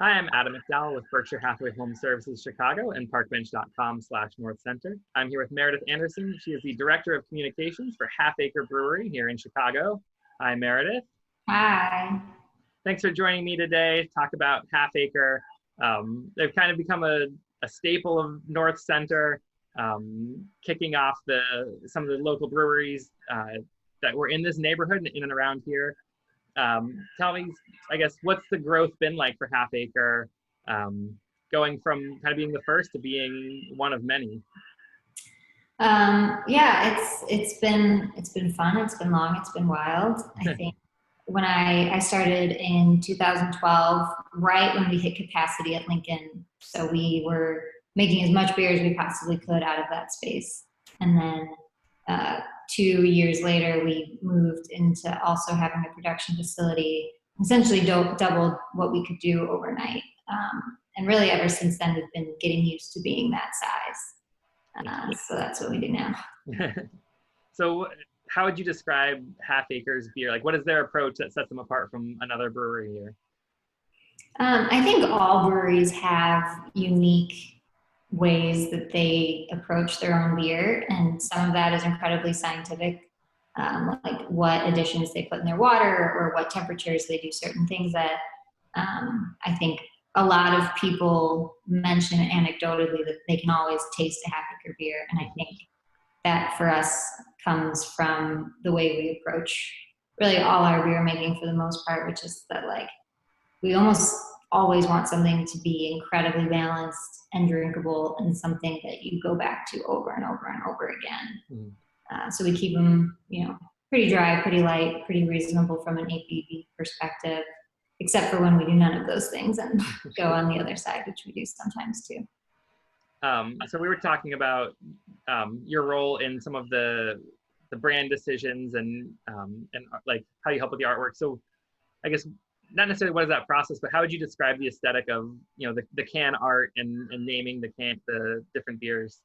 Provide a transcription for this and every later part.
Hi, I'm Adam McDowell with Berkshire Hathaway Home Services Chicago and parkbench.com/North Center. I'm here with Meredith Anderson. She is the Director of Communications for Half Acre Brewery here in Chicago. Hi, Meredith. Hi. Thanks for joining me today to talk about Half Acre. They've kind of become a staple of North Center, kicking off some of the local breweries that were in this neighborhood in and around here. Tell me, I guess, what's the growth been like for Half Acre, going from kind of being the first to being one of many? Yeah, it's been fun. It's been long. It's been wild. I think when I started in 2012, right when we hit capacity at Lincoln, so we were making as much beer as we possibly could out of that space, and then 2 years later, we moved into also having a production facility, essentially doubled what we could do overnight. And really ever since then, we've been getting used to being that size. So that's what we do now. So how would you describe Half Acre's beer? Like, what is their approach that sets them apart from another brewery here? I think all breweries have unique ways that they approach their own beer, and some of that is incredibly scientific, like what additions they put in their water or what temperatures they do certain things at. I think a lot of people mention anecdotally that they can always taste a Half Acre beer, and I think that for us comes from the way we approach really all our beer making for the most part, which is that like we almost always want something to be incredibly balanced and drinkable and something that you go back to over and over and over again. So we keep them, pretty dry, pretty light, pretty reasonable from an ABV perspective, except for when we do none of those things and go on the other side, which we do sometimes too. So we were talking about your role in some of the brand decisions and like how you help with the artwork. So I guess not necessarily what is that process, but how would you describe the aesthetic of the can art and naming the different beers?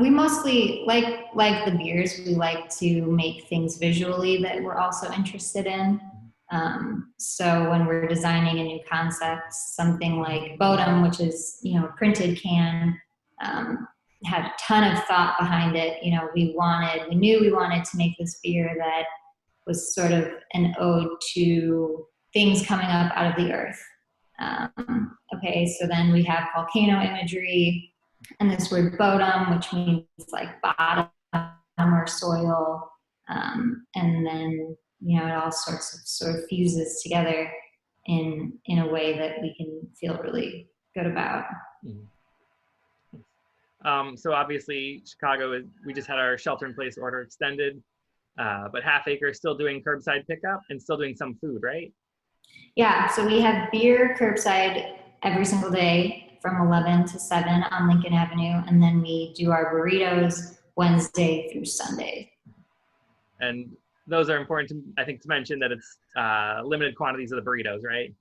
We mostly like the beers. We like to make things visually that we're also interested in. So when we're designing a new concept, something like Bodum, which is a printed can, had a ton of thought behind it. We knew we wanted to make this beer that was sort of an ode to things coming up out of the earth. Okay, so then we have volcano imagery and this word Bodum, which means like bottom or soil. And then, it all sort of fuses together in a way that we can feel really good about. So obviously Chicago we just had our shelter-in-place order extended. But Half Acre is still doing curbside pickup and still doing some food, right? Yeah, so we have beer curbside every single day from 11 to 7 on Lincoln Avenue, and then we do our burritos Wednesday through Sunday. And those are important, to mention that it's limited quantities of the burritos, right?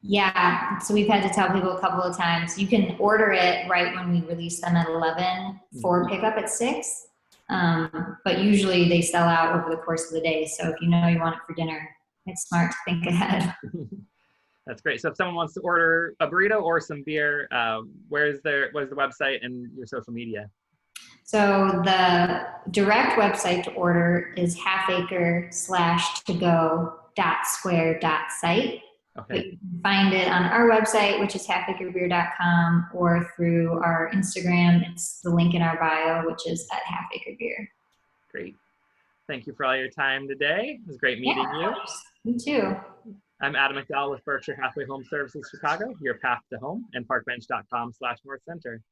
Yeah, so we've had to tell people a couple of times, you can order it right when we release them at 11 for pickup at 6. But usually they sell out over the course of the day. So if you want it for dinner, it's smart to think ahead. That's great. So if someone wants to order a burrito or some beer, what is the website and your social media? So the direct website to order is halfacre/togo.square.site. Okay. But you can find it on our website, which is halfacrebeer.com, or through our Instagram. It's the link in our bio, which is at Half Acre Beer. Great. Thank you for all your time today. It was great meeting you. Me too. I'm Adam McDowell with Berkshire Hathaway Home Services Chicago, your path to home, and parkbench.com/North Center.